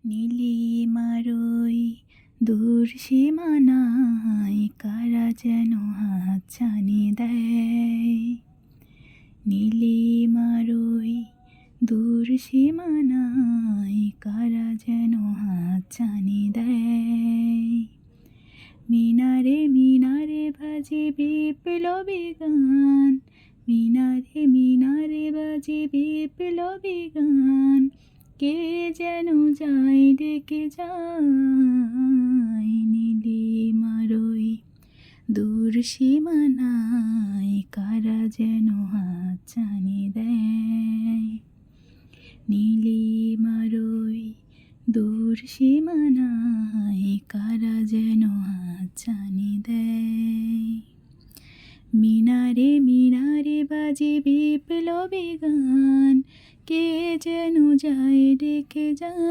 নীলিমার ওই দূর সীমানায় কারা যেন হাতছানি দেয়। নীলিমার ওই দূর সীমানায় কারা যেন হাতছানি দেয়। মিনারে মিনারে বাজে বিপ্লবী গান, মিনারে মিনারে বাজে বিপ্লবী গান। কে যেন যায় ডেকে যায়। নীলিমার ওই দূর সীমানায় কারা যেন হাতছানি দেয়। নীলিমার ওই দূর সীমানায় কারা যেন হাতছানি দেয়। মিনারে মিনারে বাজে বিপ্লবী গান, কে যেন যায় ডেকে যায়।